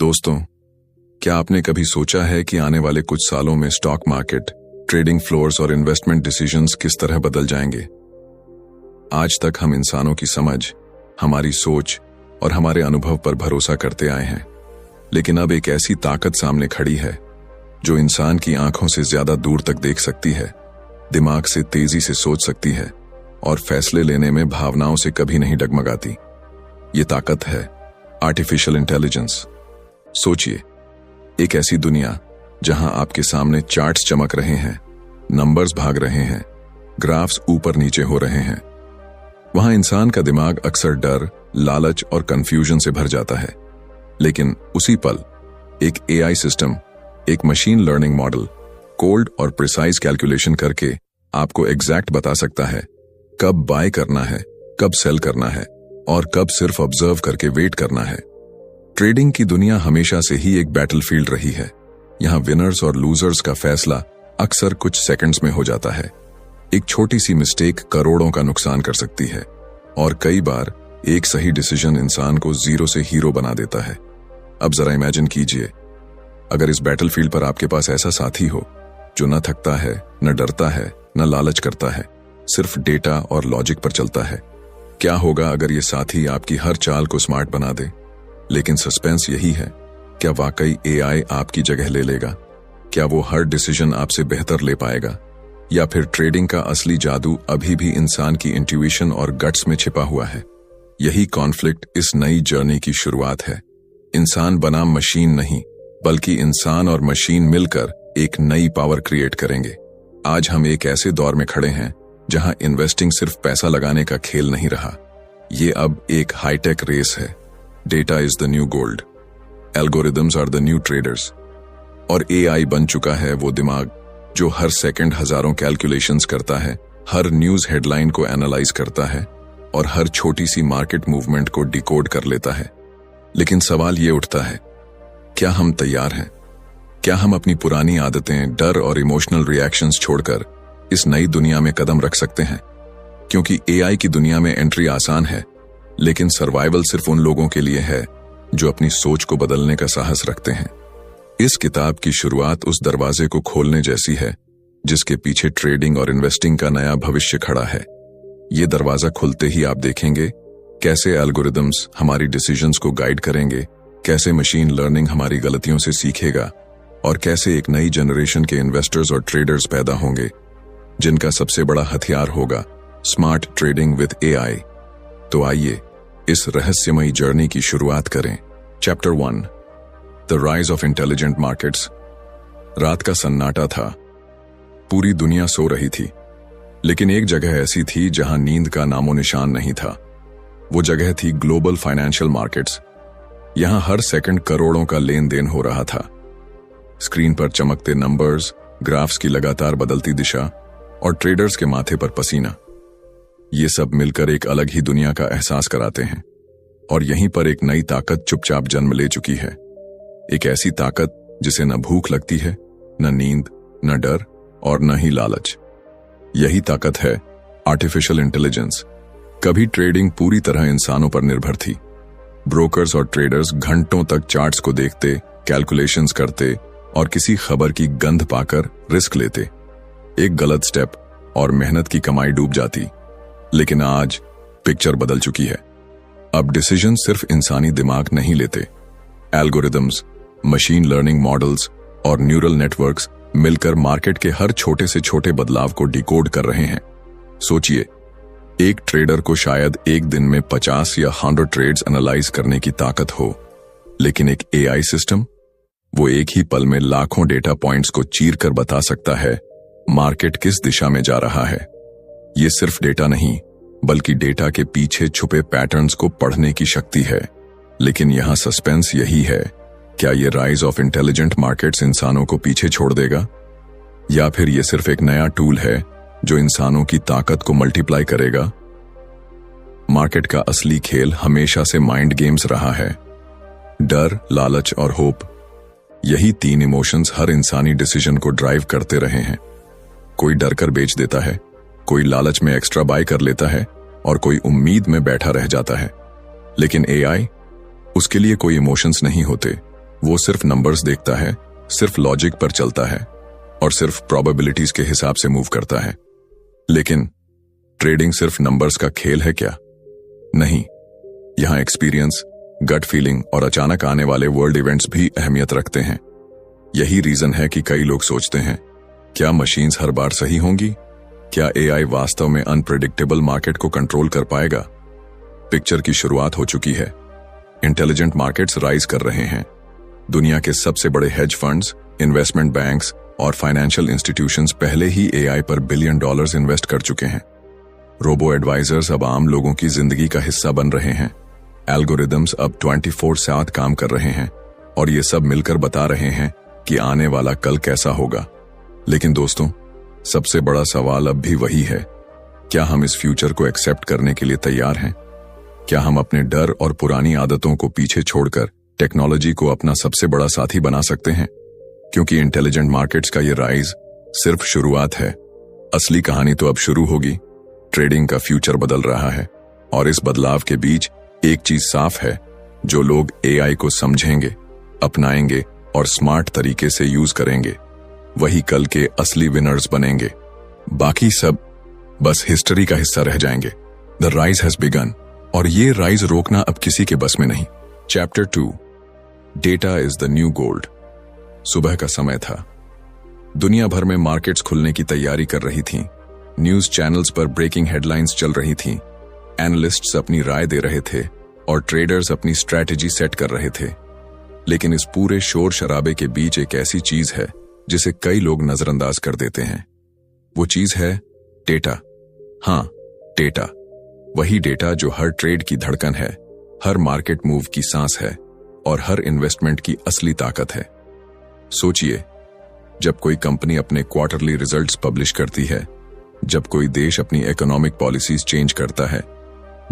दोस्तों, क्या आपने कभी सोचा है कि आने वाले कुछ सालों में स्टॉक मार्केट, ट्रेडिंग फ्लोर्स और इन्वेस्टमेंट डिसीजंस किस तरह बदल जाएंगे? आज तक हम इंसानों की समझ, हमारी सोच और हमारे अनुभव पर भरोसा करते आए हैं, लेकिन अब एक ऐसी ताकत सामने खड़ी है जो इंसान की आंखों से ज्यादा दूर तक देख सकती है, दिमाग से तेजी से सोच सकती है और फैसले लेने में भावनाओं से कभी नहीं डगमगाती। ये ताकत है आर्टिफिशियल इंटेलिजेंस। सोचिए, एक ऐसी दुनिया जहां आपके सामने चार्ट्स चमक रहे हैं, नंबर्स भाग रहे हैं, ग्राफ्स ऊपर नीचे हो रहे हैं। वहां इंसान का दिमाग अक्सर डर, लालच और कंफ्यूजन से भर जाता है, लेकिन उसी पल एक एआई सिस्टम, एक मशीन लर्निंग मॉडल कोल्ड और प्रिसाइज कैलकुलेशन करके आपको एग्जैक्ट बता सकता है कब बाय करना है, कब सेल करना है और कब सिर्फ ऑब्जर्व करके वेट करना है। ट्रेडिंग की दुनिया हमेशा से ही एक बैटलफील्ड रही है। यहां विनर्स और लूजर्स का फैसला अक्सर कुछ सेकंड्स में हो जाता है। एक छोटी सी मिस्टेक करोड़ों का नुकसान कर सकती है और कई बार एक सही डिसीजन इंसान को जीरो से हीरो बना देता है। अब जरा इमेजिन कीजिए, अगर इस बैटलफील्ड पर आपके पास ऐसा साथी हो जो न थकता है, न डरता है, न लालच करता है, सिर्फ डेटा और लॉजिक पर चलता है। क्या होगा अगर ये साथी आपकी हर चाल को स्मार्ट बना दे? लेकिन सस्पेंस यही है, क्या वाकई एआई आपकी जगह ले लेगा? क्या वो हर डिसीजन आपसे बेहतर ले पाएगा? या फिर ट्रेडिंग का असली जादू अभी भी इंसान की इंट्यूशन और गट्स में छिपा हुआ है? यही कॉन्फ्लिक्ट इस नई जर्नी की शुरुआत है। इंसान बनाम मशीन नहीं, बल्कि इंसान और मशीन मिलकर एक नई पावर क्रिएट करेंगे। आज हम एक ऐसे दौर में खड़े हैं जहां इन्वेस्टिंग सिर्फ पैसा लगाने का खेल नहीं रहा, ये अब एक हाईटेक रेस है। Data is the new gold, algorithms are the new traders, और एआई बन चुका है वो दिमाग जो हर सेकंड हजारों कैलकुलेशंस करता है, हर न्यूज हेडलाइन को एनालाइज करता है और हर छोटी सी मार्केट मूवमेंट को डिकोड कर लेता है। लेकिन सवाल ये उठता है, क्या हम तैयार हैं? क्या हम अपनी पुरानी आदतें, डर और इमोशनल रिएक्शंस छोड़कर इस नई दुनिया में कदम रख सकते हैं? क्योंकि एआई की दुनिया में एंट्री आसान है, लेकिन सर्वाइवल सिर्फ उन लोगों के लिए है जो अपनी सोच को बदलने का साहस रखते हैं। इस किताब की शुरुआत उस दरवाजे को खोलने जैसी है जिसके पीछे ट्रेडिंग और इन्वेस्टिंग का नया भविष्य खड़ा है। ये दरवाजा खुलते ही आप देखेंगे कैसे एल्गोरिदम्स हमारी डिसीजंस को गाइड करेंगे, कैसे मशीन लर्निंग हमारी गलतियों से सीखेगा और कैसे एक नई जनरेशन के इन्वेस्टर्स और ट्रेडर्स पैदा होंगे जिनका सबसे बड़ा हथियार होगा स्मार्ट ट्रेडिंग विद एआई। तो आइए इस रहस्यमयी जर्नी की शुरुआत करें। Chapter 1, the rise of intelligent markets. रात का सन्नाटा था, पूरी दुनिया सो रही थी, लेकिन एक जगह ऐसी थी जहां नींद का नामो निशान नहीं था। वो जगह थी ग्लोबल फाइनेंशियल मार्केट्स। यहां हर सेकंड करोड़ों का लेन देन हो रहा था। स्क्रीन पर चमकते नंबर्स, ग्राफ्स की लगातार बदलती दिशा और ट्रेडर्स के माथे पर पसीना, ये सब मिलकर एक अलग ही दुनिया का एहसास कराते हैं। और यहीं पर एक नई ताकत चुपचाप जन्म ले चुकी है। एक ऐसी ताकत जिसे न भूख लगती है, न नींद, न डर और न ही लालच। यही ताकत है आर्टिफिशियल इंटेलिजेंस। कभी ट्रेडिंग पूरी तरह इंसानों पर निर्भर थी। ब्रोकर्स और ट्रेडर्स घंटों तक चार्ट्स को देखते, कैलकुलेशंस करते और किसी खबर की गंध पाकर रिस्क लेते। एक गलत स्टेप और मेहनत की कमाई डूब जाती। लेकिन आज पिक्चर बदल चुकी है। अब डिसीजन सिर्फ इंसानी दिमाग नहीं लेते, एल्गोरिदम्स, मशीन लर्निंग मॉडल्स और न्यूरल नेटवर्क्स मिलकर मार्केट के हर छोटे से छोटे बदलाव को डिकोड कर रहे हैं। सोचिए, एक ट्रेडर को शायद एक दिन में 50 या 100 ट्रेड्स एनालाइज करने की ताकत हो, लेकिन एक एआई सिस्टम, वो एक ही पल में लाखों डेटा पॉइंट्स को चीर कर बता सकता है मार्केट किस दिशा में जा रहा है। ये सिर्फ डेटा नहीं, बल्कि डेटा के पीछे छुपे पैटर्न्स को पढ़ने की शक्ति है। लेकिन यहां सस्पेंस यही है, क्या ये राइज ऑफ इंटेलिजेंट मार्केट्स इंसानों को पीछे छोड़ देगा, या फिर ये सिर्फ एक नया टूल है जो इंसानों की ताकत को मल्टीप्लाई करेगा? मार्केट का असली खेल हमेशा से माइंड गेम्स रहा है। डर, लालच और होप, यही तीन इमोशंस हर इंसानी डिसीजन को ड्राइव करते रहे हैं। कोई डर कर बेच देता है, कोई लालच में एक्स्ट्रा बाय कर लेता है और कोई उम्मीद में बैठा रह जाता है। लेकिन एआई, उसके लिए कोई इमोशंस नहीं होते, वो सिर्फ नंबर्स देखता है, सिर्फ लॉजिक पर चलता है और सिर्फ प्रोबेबिलिटीज के हिसाब से मूव करता है। लेकिन ट्रेडिंग सिर्फ नंबर्स का खेल है क्या? नहीं, यहां एक्सपीरियंस, गट फीलिंग और अचानक आने वाले वर्ल्ड इवेंट्स भी अहमियत रखते हैं। यही रीजन है कि कई लोग सोचते हैं, क्या मशीन्स हर बार सही होंगी? क्या एआई वास्तव में अनप्रेडिक्टेबल मार्केट को कंट्रोल कर पाएगा? पिक्चर की शुरुआत हो चुकी है। इंटेलिजेंट मार्केट्स राइज कर रहे हैं। दुनिया के सबसे बड़े हेज फंड्स, इन्वेस्टमेंट बैंक्स और फाइनेंशियल इंस्टीट्यूशंस पहले ही एआई पर बिलियन डॉलर्स इन्वेस्ट कर चुके हैं। रोबो एडवाइजर्स अब आम लोगों की जिंदगी का हिस्सा बन रहे हैं। एल्गोरिदम्स अब 24/7 काम कर रहे हैं और ये सब मिलकर बता रहे हैं कि आने वाला कल कैसा होगा। लेकिन दोस्तों, सबसे बड़ा सवाल अब भी वही है, क्या हम इस फ्यूचर को एक्सेप्ट करने के लिए तैयार हैं? क्या हम अपने डर और पुरानी आदतों को पीछे छोड़कर टेक्नोलॉजी को अपना सबसे बड़ा साथी बना सकते हैं? क्योंकि इंटेलिजेंट मार्केट्स का ये राइज सिर्फ शुरुआत है। असली कहानी तो अब शुरू होगी। ट्रेडिंग का फ्यूचर बदल रहा है और इस बदलाव के बीच एक चीज साफ है, जो लोग एआई को समझेंगे, अपनाएंगे और स्मार्ट तरीके से यूज करेंगे, वही कल के असली विनर्स बनेंगे। बाकी सब बस हिस्ट्री का हिस्सा रह जाएंगे। द राइज हैज बिगन और ये राइज रोकना अब किसी के बस में नहीं। Chapter 2, data is the new gold. सुबह का समय था। दुनिया भर में मार्केट्स खुलने की तैयारी कर रही थीं। न्यूज चैनल्स पर ब्रेकिंग हेडलाइंस चल रही थीं। एनालिस्ट्स अपनी राय दे रहे थे और ट्रेडर्स अपनी स्ट्रैटेजी सेट कर रहे थे। लेकिन इस पूरे शोर शराबे के बीच एक ऐसी चीज है जिसे कई लोग नजरअंदाज कर देते हैं। वो चीज है डेटा। हाँ, डेटा। वही डेटा जो हर ट्रेड की धड़कन है, हर मार्केट मूव की सांस है और हर इन्वेस्टमेंट की असली ताकत है। सोचिए, जब कोई कंपनी अपने क्वार्टरली रिजल्ट्स पब्लिश करती है, जब कोई देश अपनी इकोनॉमिक पॉलिसीज चेंज करता है,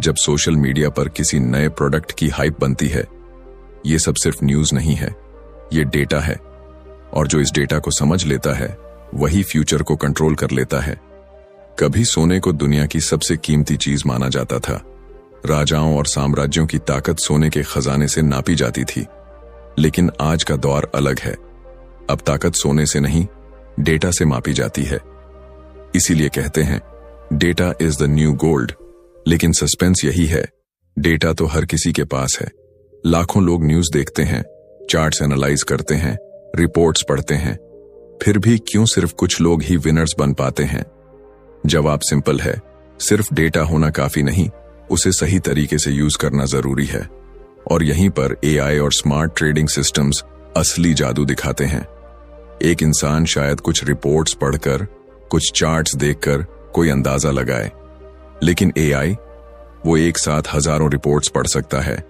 जब सोशल मीडिया पर किसी नए प्रोडक्ट की हाइप बनती है, ये सब सिर्फ न्यूज नहीं है, ये डेटा है। और जो इस डेटा को समझ लेता है, वही फ्यूचर को कंट्रोल कर लेता है। कभी सोने को दुनिया की सबसे कीमती चीज माना जाता था। राजाओं और साम्राज्यों की ताकत सोने के खजाने से नापी जाती थी। लेकिन आज का दौर अलग है। अब ताकत सोने से नहीं, डेटा से मापी जाती है। इसीलिए कहते हैं, data is the new gold. लेकिन सस्पेंस यही है, डेटा तो हर किसी के पास है। लाखों लोग न्यूज देखते हैं, चार्ट्स एनालाइज करते हैं, रिपोर्ट्स पढ़ते हैं। फिर भी क्यों सिर्फ कुछ लोग ही विनर्स बन पाते हैं? जवाब सिंपल है, सिर्फ डेटा होना काफी नहीं, उसे सही तरीके से यूज करना जरूरी है। और यहीं पर एआई और स्मार्ट ट्रेडिंग सिस्टम्स असली जादू दिखाते हैं। एक इंसान शायद कुछ रिपोर्ट्स पढ़कर, कुछ चार्ट्स देखकर कोई अंदाजा लगाए, लेकिन एआई वो एक साथ हजारों रिपोर्ट्स पढ़ सकता है,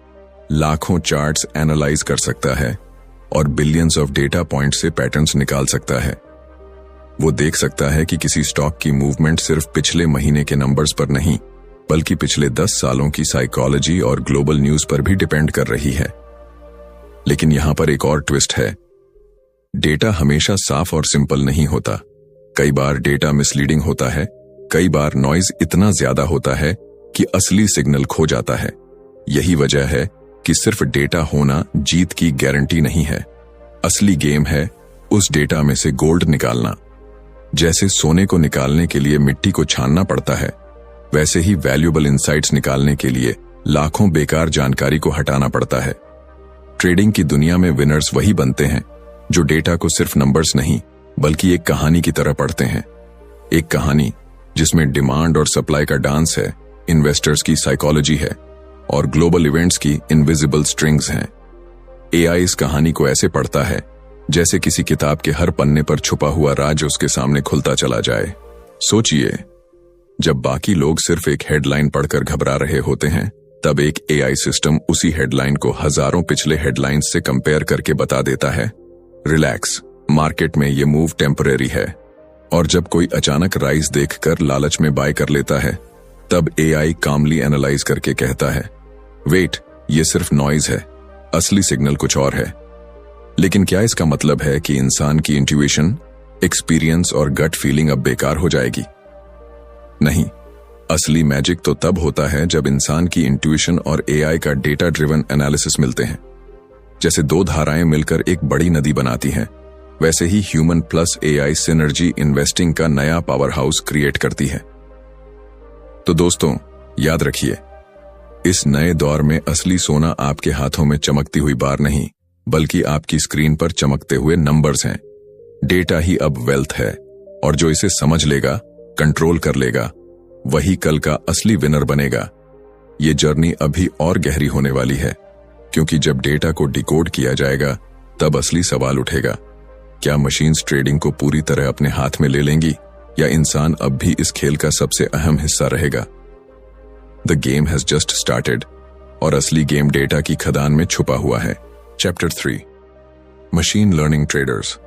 लाखों चार्ट्स एनालाइज कर सकता है और बिलियंस ऑफ डेटा पॉइंट से पैटर्न्स निकाल सकता है। वो देख सकता है कि किसी स्टॉक की मूवमेंट सिर्फ पिछले महीने के नंबर्स पर नहीं, बल्कि पिछले 10 सालों की साइकोलॉजी और ग्लोबल न्यूज पर भी डिपेंड कर रही है। लेकिन यहां पर एक और ट्विस्ट है, डेटा हमेशा साफ और सिंपल नहीं होता। कई बार डेटा मिसलीडिंग होता है, कई बार नॉइज इतना ज्यादा होता है कि असली सिग्नल खो जाता है। यही वजह है कि सिर्फ डेटा होना जीत की गारंटी नहीं है। असली गेम है उस डेटा में से गोल्ड निकालना। जैसे सोने को निकालने के लिए मिट्टी को छानना पड़ता है, वैसे ही वैल्यूएबल इंसाइट्स निकालने के लिए लाखों बेकार जानकारी को हटाना पड़ता है। ट्रेडिंग की दुनिया में विनर्स वही बनते हैं जो डेटा को सिर्फ नंबर्स नहीं, बल्कि एक कहानी की तरह पढ़ते हैं। एक कहानी जिसमें डिमांड और सप्लाई का डांस है, इन्वेस्टर्स की साइकोलॉजी है और ग्लोबल इवेंट्स की इनविजिबल स्ट्रिंग्स हैं। एआई इस कहानी को ऐसे पढ़ता है जैसे किसी किताब के हर पन्ने पर छुपा हुआ राज उसके सामने खुलता चला जाए। सोचिए, जब बाकी लोग सिर्फ एक हेडलाइन पढ़कर घबरा रहे होते हैं, तब एक एआई सिस्टम उसी हेडलाइन को हजारों पिछले हेडलाइंस से कंपेयर करके बता देता है, रिलैक्स, मार्केट में ये मूव टेम्परेरी है। और जब कोई अचानक राइज देखकर लालच में बाय कर लेता है, तब एआई कामली एनालाइज करके कहता है, वेट, ये सिर्फ नॉइज है, असली सिग्नल कुछ और है। लेकिन क्या इसका मतलब है कि इंसान की इंट्यूशन, एक्सपीरियंस और गट फीलिंग अब बेकार हो जाएगी? नहीं, असली मैजिक तो तब होता है जब इंसान की इंट्यूशन और एआई का डेटा ड्रिवन एनालिसिस मिलते हैं। जैसे दो धाराएं मिलकर एक बड़ी नदी बनाती हैं, वैसे ही human plus AI synergy investing का नया पावर हाउस क्रिएट करती है। तो दोस्तों, याद रखिए, इस नए दौर में असली सोना आपके हाथों में चमकती हुई बार नहीं, बल्कि आपकी स्क्रीन पर चमकते हुए नंबर्स हैं। डेटा ही अब वेल्थ है, और जो इसे समझ लेगा, कंट्रोल कर लेगा, वही कल का असली विनर बनेगा। ये जर्नी अभी और गहरी होने वाली है, क्योंकि जब डेटा को डिकोड किया जाएगा, तब असली सवाल उठेगा, क्या मशीन्स ट्रेडिंग को पूरी तरह अपने हाथ में ले लेंगी, या इंसान अब भी इस खेल का सबसे अहम हिस्सा रहेगा? The game has just started, और असली गेम डेटा की खदान में छुपा हुआ है। Chapter 3, machine learning traders.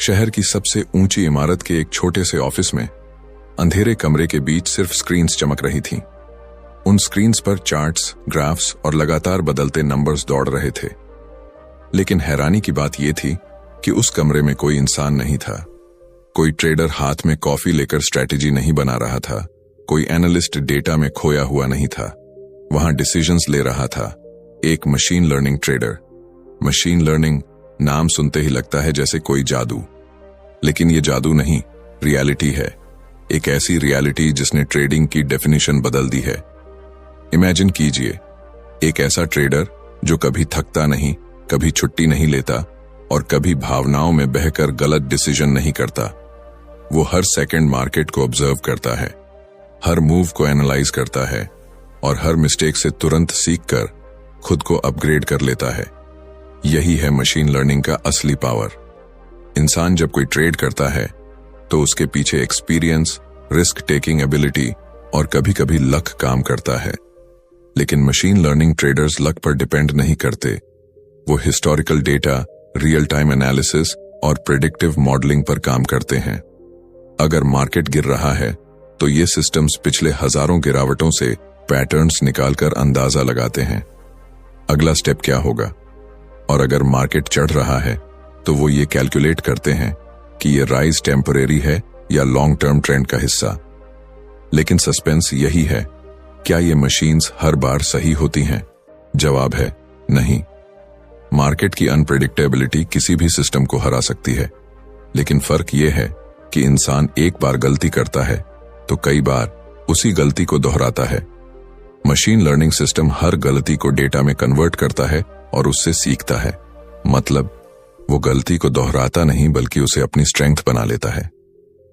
शहर की सबसे ऊंची इमारत के एक छोटे से ऑफिस में अंधेरे कमरे के बीच सिर्फ स्क्रीन्स चमक रही थीं। उन स्क्रीन्स पर चार्ट्स, ग्राफ्स और लगातार बदलते नंबर्स दौड़ रहे थे। लेकिन हैरानी की बात यह थी कि उस कमरे में कोई इंसान नहीं था। कोई ट्रेडर हाथ में कॉफी लेकर स्ट्रैटेजी नहीं बना रहा था, कोई एनालिस्ट डेटा में खोया हुआ नहीं था। वहां डिसीजंस ले रहा था एक machine learning trader. Machine learning नाम सुनते ही लगता है जैसे कोई जादू, लेकिन ये जादू नहीं, रियलिटी है। एक ऐसी रियलिटी जिसने ट्रेडिंग की डेफिनेशन बदल दी है। इमेजिन कीजिए, एक ऐसा ट्रेडर जो कभी थकता नहीं, कभी छुट्टी नहीं लेता और कभी भावनाओं में बहकर गलत डिसीजन नहीं करता। वो हर सेकंड मार्केट को ऑब्जर्व करता है, हर मूव को एनालाइज करता है और हर मिस्टेक से तुरंत सीखकर खुद को अपग्रेड कर लेता है। यही है मशीन लर्निंग का असली पावर। इंसान जब कोई ट्रेड करता है तो उसके पीछे एक्सपीरियंस, रिस्क टेकिंग एबिलिटी और कभी कभी लक काम करता है। लेकिन मशीन लर्निंग ट्रेडर्स लक पर डिपेंड नहीं करते। वो historical data, real time analysis और प्रेडिक्टिव मॉडलिंग पर काम करते हैं। अगर मार्केट गिर रहा है तो ये सिस्टम्स पिछले हजारों गिरावटों से पैटर्न्स निकालकर अंदाजा लगाते हैं अगला स्टेप क्या होगा। और अगर मार्केट चढ़ रहा है तो वो ये कैलकुलेट करते हैं कि ये राइज टेम्परेरी है या लॉन्ग टर्म ट्रेंड का हिस्सा। लेकिन सस्पेंस यही है, क्या ये मशीन्स हर बार सही होती हैं? जवाब है नहीं। मार्केट की अनप्रेडिक्टेबिलिटी किसी भी सिस्टम को हरा सकती है, लेकिन फर्क यह है कि इंसान एक बार गलती करता है तो कई बार उसी गलती को दोहराता है। मशीन लर्निंग सिस्टम हर गलती को डेटा में कन्वर्ट करता है और उससे सीखता है। मतलब वो गलती को दोहराता नहीं बल्कि उसे अपनी स्ट्रेंथ बना लेता है।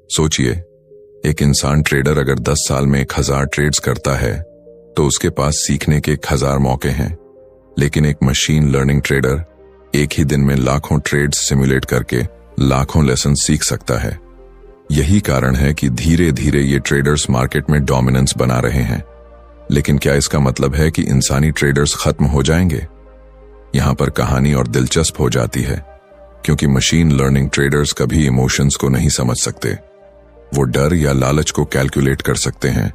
सोचिए, एक इंसान ट्रेडर अगर 10 साल में 1000 ट्रेड्स करता है तो उसके पास सीखने के 1000 मौके हैं। लेकिन एक मशीन लर्निंग ट्रेडर एक ही दिन में लाखों ट्रेड्स सिमुलेट करके लाखों लेसन सीख सकता है। यही कारण है कि धीरे धीरे ये ट्रेडर्स मार्केट में डोमिनेंस बना रहे हैं। लेकिन क्या इसका मतलब है कि इंसानी ट्रेडर्स खत्म हो जाएंगे? यहां पर कहानी और दिलचस्प हो जाती है, क्योंकि मशीन लर्निंग ट्रेडर्स कभी इमोशंस को नहीं समझ सकते। वो डर या लालच को कैलकुलेट कर सकते हैं,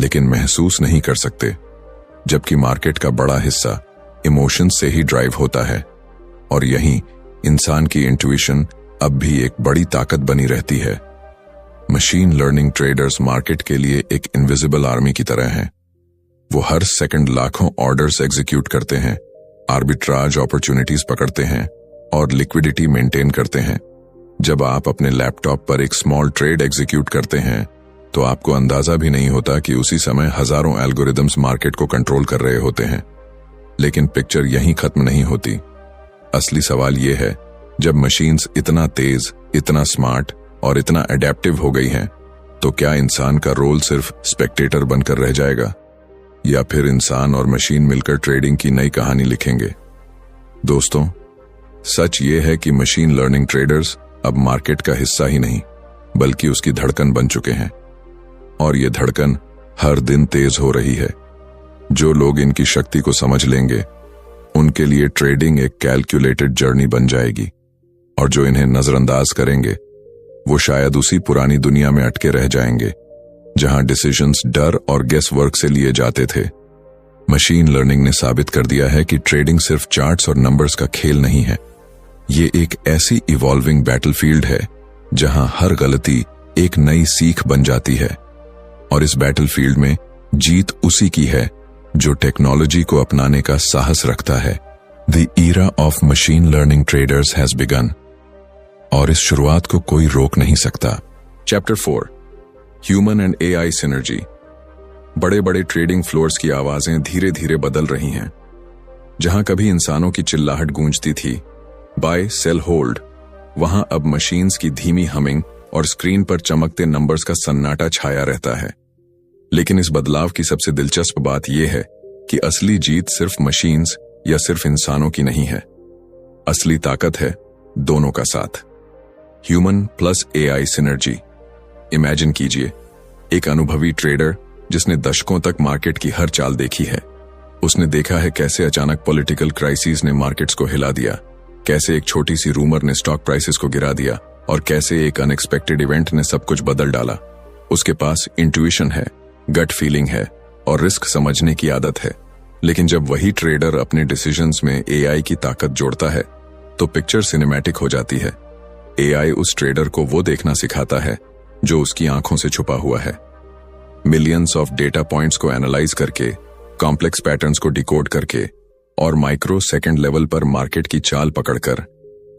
लेकिन महसूस नहीं कर सकते। जबकि मार्केट का बड़ा हिस्सा इमोशंस से ही ड्राइव होता है, और यहीं इंसान की इंट्यूशन अब भी एक बड़ी ताकत बनी रहती है। मशीन लर्निंग ट्रेडर्स मार्केट के लिए एक इनविजिबल आर्मी की तरह हैं। वो हर सेकंड लाखों ऑर्डर्स एग्जीक्यूट करते हैं, आर्बिट्राज अपॉर्चुनिटीज पकड़ते हैं और लिक्विडिटी मेंटेन करते हैं। जब आप अपने लैपटॉप पर एक स्मॉल ट्रेड एग्जीक्यूट करते हैं तो आपको अंदाजा भी नहीं होता कि उसी समय हजारों एल्गोरिदम्स मार्केट को कंट्रोल कर रहे होते हैं। लेकिन पिक्चर यहीं खत्म नहीं होती। असली सवाल यह है, जब मशीन्स इतना तेज, इतना स्मार्ट और इतना एडेप्टिव हो गई हैं, तो क्या इंसान का रोल सिर्फ स्पेक्टेटर बनकर रह जाएगा, या फिर इंसान और मशीन मिलकर ट्रेडिंग की नई कहानी लिखेंगे? दोस्तों, सच ये है कि मशीन लर्निंग ट्रेडर्स अब मार्केट का हिस्सा ही नहीं, बल्कि उसकी धड़कन बन चुके हैं। और ये धड़कन हर दिन तेज हो रही है। जो लोग इनकी शक्ति को समझ लेंगे, उनके लिए ट्रेडिंग एक कैलकुलेटेड जर्नी बन जाएगी, और जो इन्हें नजरअंदाज करेंगे वो शायद उसी पुरानी दुनिया में अटके रह जाएंगे जहां डिसीजंस डर और गेस वर्क से लिए जाते थे। मशीन लर्निंग ने साबित कर दिया है कि ट्रेडिंग सिर्फ चार्ट्स और नंबर्स का खेल नहीं है। ये एक ऐसी इवॉल्विंग बैटलफील्ड है जहां हर गलती एक नई सीख बन जाती है, और इस बैटलफील्ड में जीत उसी की है जो टेक्नोलॉजी को अपनाने का साहस रखता है, The era of machine learning traders has begun. और इस शुरुआत को कोई रोक नहीं सकता. Chapter 4. Human and AI Synergy. बड़े बड़े ट्रेडिंग फ्लोर्स की आवाजें धीरे धीरे बदल रही हैं. जहां कभी इंसानों की चिल्लाहट गूंजती थी, बाय सेल होल्ड, वहां अब मशीन्स की धीमी हमिंग और स्क्रीन पर चमकते नंबर्स का सन्नाटा छाया रहता है. लेकिन इस बदलाव की सबसे दिलचस्प बात यह है कि असली जीत सिर्फ मशीन्स या सिर्फ इंसानों की नहीं है. असली ताकत है दोनों का साथ. Human plus AI synergy. Imagine कीजिए, एक अनुभवी ट्रेडर जिसने दशकों तक मार्केट की हर चाल देखी है. उसने देखा है कैसे अचानक पॉलिटिकल क्राइसिस ने मार्केट्स को हिला दिया, कैसे एक छोटी सी रूमर ने स्टॉक प्राइसेस को गिरा दिया और कैसे एक अनएक्सपेक्टेड इवेंट ने सब कुछ बदल डाला. उसके पास इंट्यूशन है, गट फीलिंग है और रिस्क समझने की आदत है. लेकिन जब वही ट्रेडर अपने डिसीजंस में एआई की ताकत जोड़ता है तो पिक्चर सिनेमैटिक हो जाती है. एआई उस ट्रेडर को वो देखना सिखाता है जो उसकी आंखों से छुपा हुआ है. मिलियंस ऑफ डेटा पॉइंट्स को एनालाइज करके, कॉम्प्लेक्स पैटर्न्स को डिकोड करके और माइक्रो सेकंड लेवल पर मार्केट की चाल पकड़कर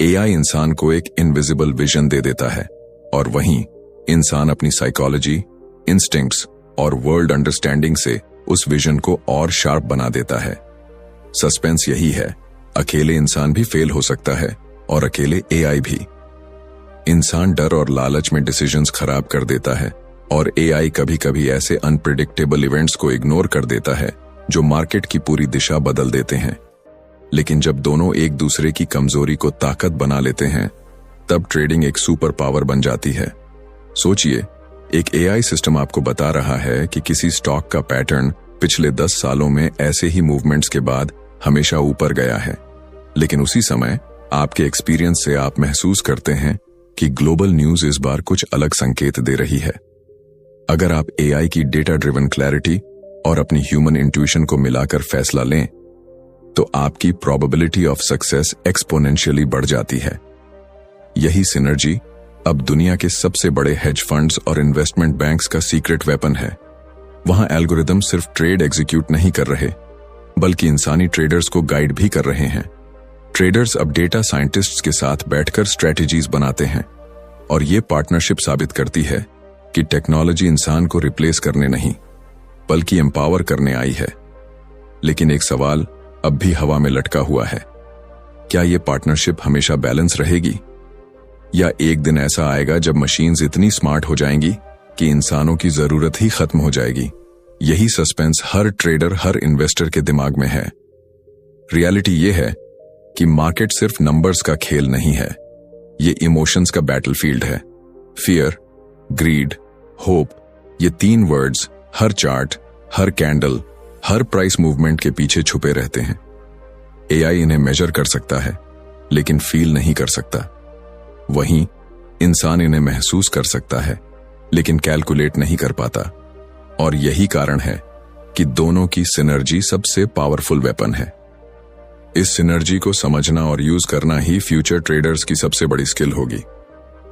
एआई इंसान को एक इनविजिबल विजन दे देता है. और वहीं इंसान अपनी साइकोलॉजी, इंस्टिंक्ट्स और वर्ल्ड अंडरस्टैंडिंग से उस विजन को और शार्प बना देता है. सस्पेंस यही है, अकेले इंसान भी फेल हो सकता है और अकेले एआई भी. इंसान डर और लालच में डिसीजंस खराब कर देता है और एआई कभी कभी ऐसे अनप्रिडिक्टेबल इवेंट्स को इग्नोर कर देता है जो मार्केट की पूरी दिशा बदल देते हैं. लेकिन जब दोनों एक दूसरे की कमजोरी को ताकत बना लेते हैं तब ट्रेडिंग एक सुपर पावर बन जाती है. सोचिए, एक एआई सिस्टम आपको बता रहा है कि किसी स्टॉक का पैटर्न पिछले 10 सालों में ऐसे ही मूवमेंट्स के बाद हमेशा ऊपर गया है. लेकिन उसी समय आपके एक्सपीरियंस से आप महसूस करते हैं कि ग्लोबल न्यूज इस बार कुछ अलग संकेत दे रही है. अगर आप एआई की डेटा ड्रिवन क्लैरिटी और अपनी ह्यूमन इंट्यूशन को मिलाकर फैसला लें तो आपकी प्रोबेबिलिटी ऑफ सक्सेस एक्सपोनेंशियली बढ़ जाती है. यही सिनर्जी अब दुनिया के सबसे बड़े हेज फंड्स और इन्वेस्टमेंट बैंक्स का सीक्रेट वेपन है. वहां एल्गोरिदम सिर्फ ट्रेड एग्जीक्यूट नहीं कर रहे बल्कि इंसानी ट्रेडर्स को गाइड भी कर रहे हैं. ट्रेडर्स अब डेटा साइंटिस्ट्स के साथ बैठकर स्ट्रेटेजीज बनाते हैं और ये पार्टनरशिप साबित करती है कि टेक्नोलॉजी इंसान को रिप्लेस करने नहीं बल्कि एम्पावर करने आई है. लेकिन एक सवाल अब भी हवा में लटका हुआ है. क्या ये पार्टनरशिप हमेशा बैलेंस रहेगी या एक दिन ऐसा आएगा जब मशीन्स इतनी स्मार्ट हो जाएंगी कि इंसानों की जरूरत ही खत्म हो जाएगी? यही सस्पेंस हर ट्रेडर, हर इन्वेस्टर के दिमाग में है. रियलिटी ये है कि मार्केट सिर्फ नंबर्स का खेल नहीं है, ये इमोशंस का बैटलफील्ड है. फियर, ग्रीड, होप, ये 3 वर्ड्स हर चार्ट, हर कैंडल, हर प्राइस मूवमेंट के पीछे छुपे रहते हैं. एआई इन्हें मेजर कर सकता है लेकिन फील नहीं कर सकता. वहीं इंसान इन्हें महसूस कर सकता है लेकिन कैलकुलेट नहीं कर पाता. और यही कारण है कि दोनों की सिनर्जी सबसे पावरफुल वेपन है. इस सिनर्जी को समझना और यूज करना ही फ्यूचर ट्रेडर्स की सबसे बड़ी स्किल होगी.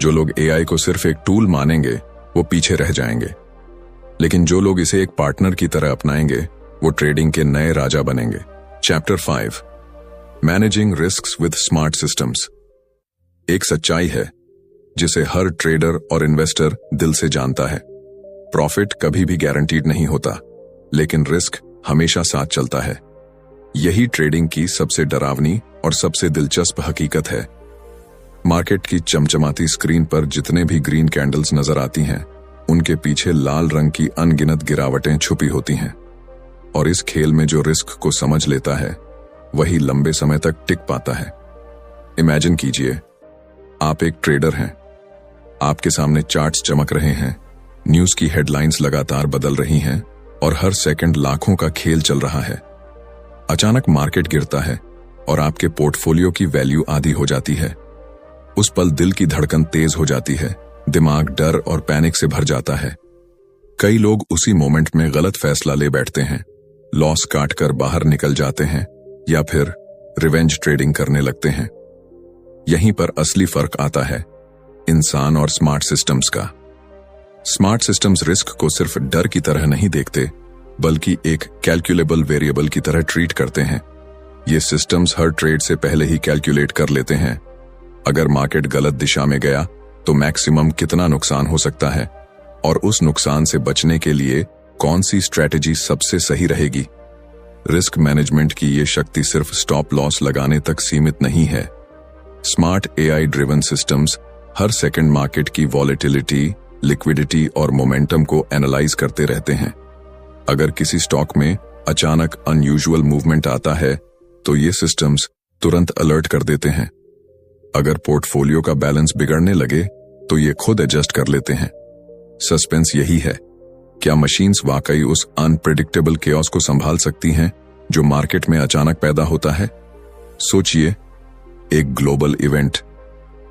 जो लोग एआई को सिर्फ एक टूल मानेंगे वो पीछे रह जाएंगे, लेकिन जो लोग इसे एक पार्टनर की तरह अपनाएंगे वो ट्रेडिंग के नए राजा बनेंगे. Chapter 5. Managing risks with smart systems. एक सच्चाई है जिसे हर ट्रेडर और इन्वेस्टर दिल से जानता है. प्रॉफिट कभी भी गारंटीड नहीं होता, लेकिन रिस्क हमेशा साथ चलता है. यही ट्रेडिंग की सबसे डरावनी और सबसे दिलचस्प हकीकत है. मार्केट की चमचमाती स्क्रीन पर जितने भी ग्रीन कैंडल्स नजर आती हैं, उनके पीछे लाल रंग की अनगिनत गिरावटें छुपी होती हैं. और इस खेल में जो रिस्क को समझ लेता है वही लंबे समय तक टिक पाता है. इमेजिन कीजिए, आप एक ट्रेडर हैं. आपके सामने चार्ट्स चमक रहे हैं, न्यूज की हेडलाइंस लगातार बदल रही हैं और हर सेकंड लाखों का खेल चल रहा है. अचानक मार्केट गिरता है और आपके पोर्टफोलियो की वैल्यू आधी हो जाती है. उस पल दिल की धड़कन तेज हो जाती है, दिमाग डर और पैनिक से भर जाता है. कई लोग उसी मोमेंट में गलत फैसला ले बैठते हैं, लॉस काट कर बाहर निकल जाते हैं या फिर रिवेंज ट्रेडिंग करने लगते हैं. यहीं पर असली फर्क आता है इंसान और स्मार्ट सिस्टम्स का. स्मार्ट सिस्टम्स रिस्क को सिर्फ डर की तरह नहीं देखते बल्कि एक कैलकुलेबल वेरिएबल की तरह ट्रीट करते हैं. ये सिस्टम्स हर ट्रेड से पहले ही कैलकुलेट कर लेते हैं। अगर मार्केट गलत दिशा में गया तो मैक्सिमम कितना नुकसान हो सकता है और उस नुकसान से बचने के लिए कौन सी स्ट्रैटेजी सबसे सही रहेगी। रिस्क मैनेजमेंट की ये शक्ति सिर्फ स्टॉप लॉस लगाने तक सीमित नहीं है। स्मार्ट एआई ड्रिवन सिस्टम्स हर सेकंड मार्केट की वॉलेटिलिटी, लिक्विडिटी और मोमेंटम को एनालाइज करते रहते हैं। अगर किसी स्टॉक में अचानक अनयूजुअल मूवमेंट आता है तो ये सिस्टम्स तुरंत अलर्ट कर देते हैं। अगर पोर्टफोलियो का बैलेंस बिगड़ने लगे तो ये खुद एडजस्ट कर लेते हैं। सस्पेंस यही है, क्या मशीन्स वाकई उस अनप्रेडिक्टेबल केओस को संभाल सकती हैं जो मार्केट में अचानक पैदा होता है। सोचिए, एक ग्लोबल इवेंट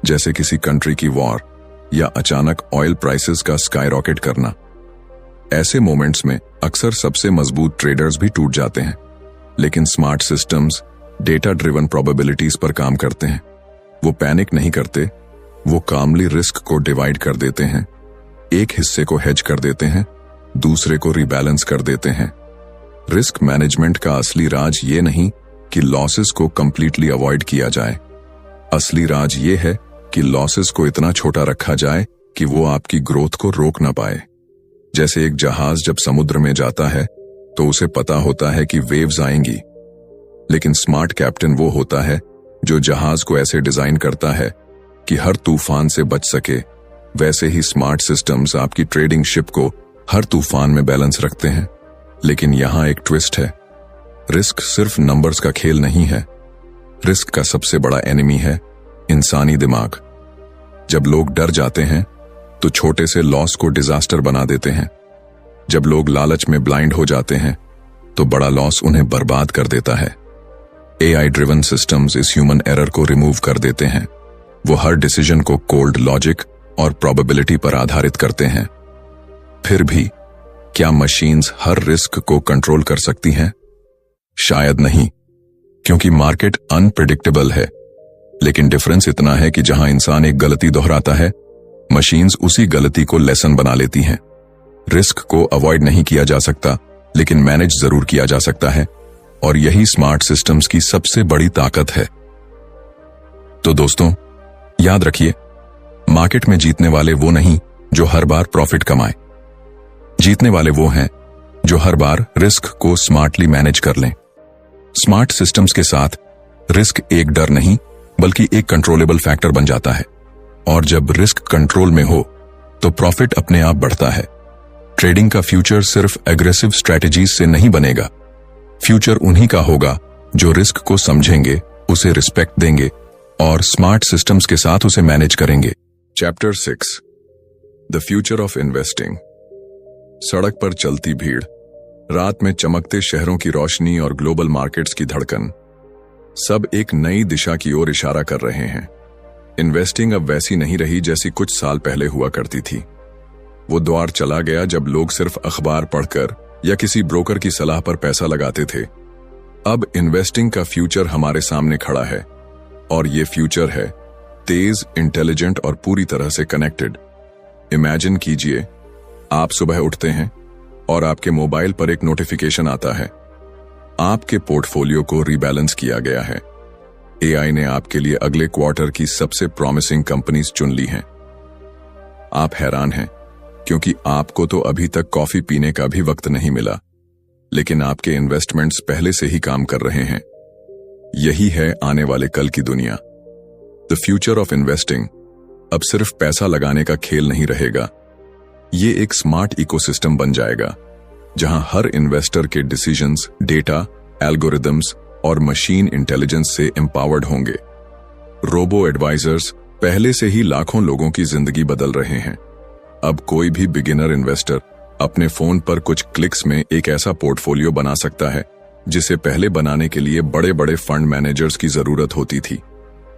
जैसे किसी कंट्री की वॉर या अचानक ऑयल प्राइसेस का स्काईरॉकेट करना। ऐसे मोमेंट्स में अक्सर सबसे मजबूत ट्रेडर्स भी टूट जाते हैं, लेकिन smart systems data driven probabilities पर काम करते हैं। वो पैनिक नहीं करते, वो कामली रिस्क को डिवाइड कर देते हैं। एक हिस्से को हेज कर देते हैं, दूसरे को रिबैलेंस कर देते हैं। रिस्क मैनेजमेंट का असली राज ये नहीं कि लॉसेस को कंप्लीटली अवॉइड किया जाए। असली राज ये है कि लॉसेस को इतना छोटा रखा जाए कि वो आपकी ग्रोथ को रोक ना पाए। जैसे एक जहाज जब समुद्र में जाता है तो उसे पता होता है कि वेव्स आएंगी, लेकिन स्मार्ट कैप्टन वो होता है जो जहाज को ऐसे डिजाइन करता है कि हर तूफान से बच सके। वैसे ही स्मार्ट सिस्टम्स आपकी ट्रेडिंग शिप को हर तूफान में बैलेंस रखते हैं। लेकिन यहां एक ट्विस्ट है, रिस्क सिर्फ नंबर्स का खेल नहीं है। रिस्क का सबसे बड़ा एनिमी है इंसानी दिमाग। जब लोग डर जाते हैं तो छोटे से लॉस को डिजास्टर बना देते हैं। जब लोग लालच में ब्लाइंड हो जाते हैं तो बड़ा लॉस उन्हें बर्बाद कर देता है। एआई ड्रिवन सिस्टम्स इस ह्यूमन एरर को रिमूव कर देते हैं। वो हर डिसीजन को कोल्ड लॉजिक और प्रोबेबिलिटी पर आधारित करते हैं। फिर भी क्या मशीन्स हर रिस्क को कंट्रोल कर सकती हैं? शायद नहीं, क्योंकि मार्केट अनप्रेडिक्टेबल है। लेकिन डिफरेंस इतना है कि जहां इंसान एक गलती दोहराता है, मशीन्स उसी गलती को लेसन बना लेती हैं। रिस्क को अवॉइड नहीं किया जा सकता, लेकिन मैनेज जरूर किया जा सकता है, और यही स्मार्ट सिस्टम्स की सबसे बड़ी ताकत है। तो दोस्तों, याद रखिए, मार्केट में जीतने वाले वो नहीं जो हर बार प्रॉफिट कमाए। जीतने वाले वो हैं जो हर बार रिस्क को स्मार्टली मैनेज कर लें। स्मार्ट सिस्टम्स के साथ रिस्क एक डर नहीं बल्कि एक कंट्रोलेबल फैक्टर बन जाता है, और जब रिस्क कंट्रोल में हो तो प्रॉफिट अपने आप बढ़ता है। ट्रेडिंग का फ्यूचर सिर्फ एग्रेसिव स्ट्रैटेजीज से नहीं बनेगा। फ्यूचर उन्हीं का होगा जो रिस्क को समझेंगे, उसे रिस्पेक्ट देंगे और स्मार्ट सिस्टम्स के साथ उसे मैनेज करेंगे। Chapter 6, the future of investing. सड़क पर चलती भीड़, रात में चमकते शहरों की रोशनी और ग्लोबल मार्केट्स की धड़कन, सब एक नई दिशा की ओर इशारा कर रहे हैं। इन्वेस्टिंग अब वैसी नहीं रही जैसी कुछ साल पहले हुआ करती थी। वो दौर चला गया जब लोग सिर्फ अखबार पढ़कर या किसी ब्रोकर की सलाह पर पैसा लगाते थे। अब इन्वेस्टिंग का फ्यूचर हमारे सामने खड़ा है, और ये फ्यूचर है तेज, इंटेलिजेंट और पूरी तरह से कनेक्टेड। इमेजिन कीजिए, आप सुबह उठते हैं और आपके मोबाइल पर एक नोटिफिकेशन आता है, आपके पोर्टफोलियो को रीबैलेंस किया गया है। एआई ने आपके लिए अगले क्वार्टर की सबसे प्रॉमिसिंग कंपनीज चुन ली हैं। आप हैरान हैं क्योंकि आपको तो अभी तक कॉफी पीने का भी वक्त नहीं मिला, लेकिन आपके इन्वेस्टमेंट्स पहले से ही काम कर रहे हैं। यही है आने वाले कल की दुनिया। द फ्यूचर ऑफ इन्वेस्टिंग अब सिर्फ पैसा लगाने का खेल नहीं रहेगा। ये एक स्मार्ट इकोसिस्टम बन जाएगा जहां हर इन्वेस्टर के डिसीजंस डेटा, एल्गोरिदम्स और मशीन इंटेलिजेंस से एम्पावर्ड होंगे। रोबो एडवाइजर्स पहले से ही लाखों लोगों की जिंदगी बदल रहे हैं। अब कोई भी बिगिनर इन्वेस्टर अपने फोन पर कुछ क्लिक्स में एक ऐसा पोर्टफोलियो बना सकता है जिसे पहले बनाने के लिए बड़े बड़े फंड मैनेजर्स की जरूरत होती थी।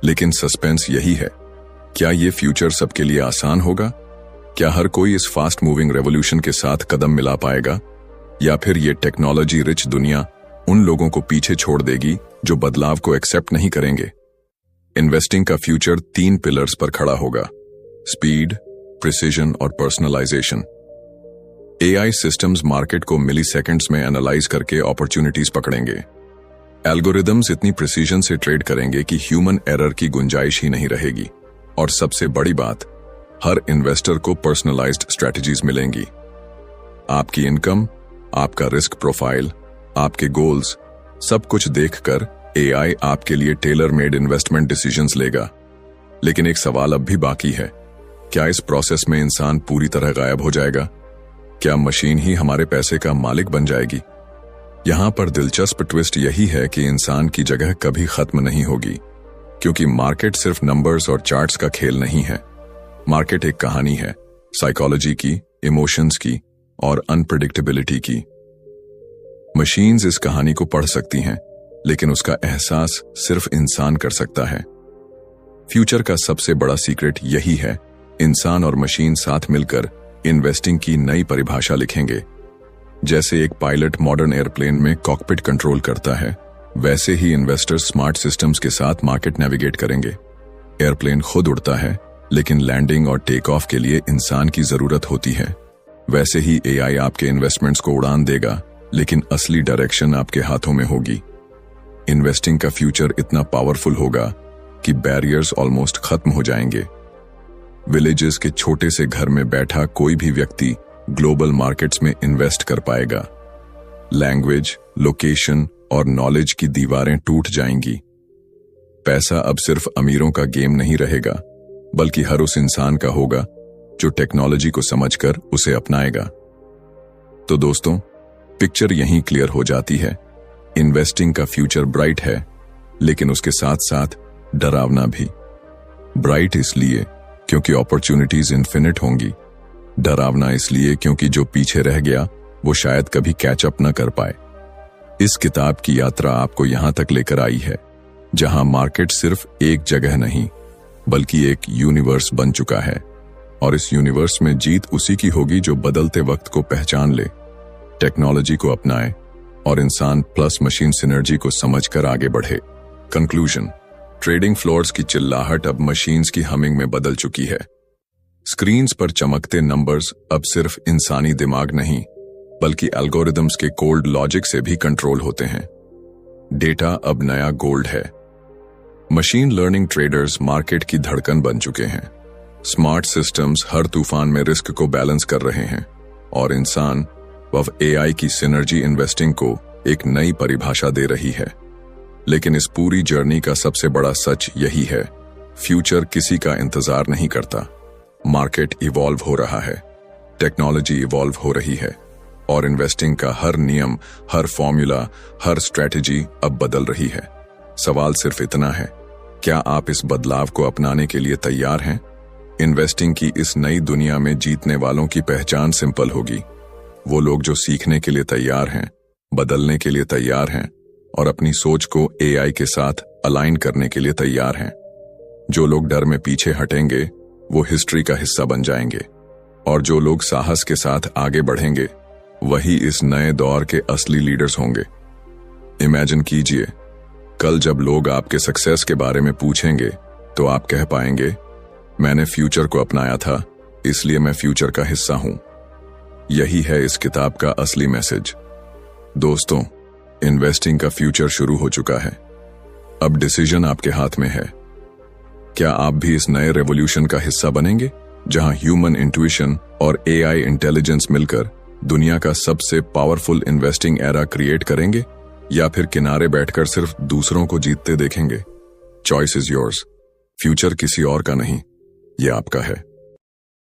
लेकिन सस्पेंस यही है, क्या ये फ्यूचर सबके लिए आसान होगा? क्या हर कोई इस फास्ट मूविंग रेवोल्यूशन के साथ कदम मिला पाएगा, या फिर ये टेक्नोलॉजी रिच दुनिया उन लोगों को पीछे छोड़ देगी जो बदलाव को एक्सेप्ट नहीं करेंगे? इन्वेस्टिंग का फ्यूचर 3 पिलर्स पर खड़ा होगा: स्पीड, प्रिसिजन और पर्सनलाइजेशन। एआई सिस्टम्स मार्केट को मिली सेकेंड्स में एनालाइज करके अपॉर्चुनिटीज पकड़ेंगे। एल्गोरिदम्स इतनी प्रिसीजन से ट्रेड करेंगे कि ह्यूमन एरर की गुंजाइश ही नहीं रहेगी। और सबसे बड़ी बात, हर इन्वेस्टर को पर्सनलाइज्ड स्ट्रैटेजीज मिलेंगी। आपकी इनकम, आपका रिस्क प्रोफाइल, आपके गोल्स, सब कुछ देखकर एआई आपके लिए टेलर मेड इन्वेस्टमेंट डिसीजंस लेगा। लेकिन एक सवाल अब भी बाकी है, क्या इस प्रोसेस में इंसान पूरी तरह गायब हो जाएगा? क्या मशीन ही हमारे पैसे का मालिक बन जाएगी? यहां पर दिलचस्प ट्विस्ट यही है कि इंसान की जगह कभी खत्म नहीं होगी, क्योंकि मार्केट सिर्फ नंबर्स और चार्ट्स का खेल नहीं है। मार्केट एक कहानी है, साइकोलॉजी की, इमोशंस की और अनप्रेडिक्टेबिलिटी की। मशीन्स इस कहानी को पढ़ सकती हैं, लेकिन उसका एहसास सिर्फ इंसान कर सकता है। फ्यूचर का सबसे बड़ा सीक्रेट यही है, इंसान और मशीन साथ मिलकर इन्वेस्टिंग की नई परिभाषा लिखेंगे। जैसे एक पायलट मॉडर्न एयरप्लेन में कॉकपिट कंट्रोल करता है, वैसे ही इन्वेस्टर्स स्मार्ट सिस्टम्स के साथ मार्केट नेविगेट करेंगे। एयरप्लेन खुद उड़ता है, लेकिन लैंडिंग और टेक ऑफ के लिए इंसान की जरूरत होती है। वैसे ही एआई आपके इन्वेस्टमेंट्स को उड़ान देगा, लेकिन असली डायरेक्शन आपके हाथों में होगी। इन्वेस्टिंग का फ्यूचर इतना पावरफुल होगा कि बैरियर्स ऑलमोस्ट खत्म हो जाएंगे। विलेजेस के छोटे से घर में बैठा कोई भी व्यक्ति ग्लोबल मार्केट्स में इन्वेस्ट कर पाएगा। लैंग्वेज, लोकेशन और नॉलेज की दीवारें टूट जाएंगी। पैसा अब सिर्फ अमीरों का गेम नहीं रहेगा, बल्कि हर उस इंसान का होगा जो टेक्नोलॉजी को समझकर उसे अपनाएगा। तो दोस्तों, पिक्चर यहीं क्लियर हो जाती है। इन्वेस्टिंग का फ्यूचर ब्राइट है, लेकिन उसके साथ साथ डरावना भी। ब्राइट इसलिए क्योंकि अपॉर्चुनिटीज इन्फिनिट होंगी, डरावना इसलिए क्योंकि जो पीछे रह गया वो शायद कभी कैच अप न कर पाए। इस किताब की यात्रा आपको यहां तक लेकर आई है, जहां मार्केट सिर्फ एक जगह नहीं, बल्कि एक यूनिवर्स बन चुका है। और इस यूनिवर्स में जीत उसी की होगी जो बदलते वक्त को पहचान ले, टेक्नोलॉजी को अपनाए और इंसान प्लस मशीन सिनर्जी को समझकर आगे बढ़े। कंक्लूजन, ट्रेडिंग फ्लोर्स की चिल्लाहट अब मशीन्स की हमिंग में बदल चुकी है। स्क्रीन्स पर चमकते नंबर्स अब सिर्फ इंसानी दिमाग नहीं, बल्कि एल्गोरिदम्स के कोल्ड लॉजिक से भी कंट्रोल होते हैं। डेटा अब नया गोल्ड है। मशीन लर्निंग ट्रेडर्स मार्केट की धड़कन बन चुके हैं। स्मार्ट सिस्टम्स हर तूफान में रिस्क को बैलेंस कर रहे हैं, और इंसान व एआई की सिनर्जी इन्वेस्टिंग को एक नई परिभाषा दे रही है। लेकिन इस पूरी जर्नी का सबसे बड़ा सच यही है, फ्यूचर किसी का इंतजार नहीं करता। मार्केट इवॉल्व हो रहा है, टेक्नोलॉजी इवॉल्व हो रही है, और इन्वेस्टिंग का हर नियम, हर फॉर्मूला, हर स्ट्रैटेजी अब बदल रही है। सवाल सिर्फ इतना है, क्या आप इस बदलाव को अपनाने के लिए तैयार हैं? इन्वेस्टिंग की इस नई दुनिया में जीतने वालों की पहचान सिंपल होगी। वो लोग जो सीखने के लिए तैयार हैं, बदलने के लिए तैयार हैं और अपनी सोच को एआई के साथ अलाइन करने के लिए तैयार हैं। जो लोग डर में पीछे हटेंगे वो हिस्ट्री का हिस्सा बन जाएंगे, और जो लोग साहस के साथ आगे बढ़ेंगे वही इस नए दौर के असली लीडर्स होंगे। इमेजिन कीजिए, कल जब लोग आपके सक्सेस के बारे में पूछेंगे तो आप कह पाएंगे, मैंने फ्यूचर को अपनाया था, इसलिए मैं फ्यूचर का हिस्सा हूं। यही है इस किताब का असली मैसेज। दोस्तों, इन्वेस्टिंग का फ्यूचर शुरू हो चुका है। अब डिसीजन आपके हाथ में है। क्या आप भी इस नए रेवोल्यूशन का हिस्सा बनेंगे, जहां ह्यूमन इंट्यूशन और एआई इंटेलिजेंस मिलकर दुनिया का सबसे पावरफुल इन्वेस्टिंग एरा क्रिएट करेंगे, या फिर किनारे बैठकर सिर्फ दूसरों को जीतते देखेंगे? Choice is yours. फ्यूचर किसी और का नहीं, ये आपका है।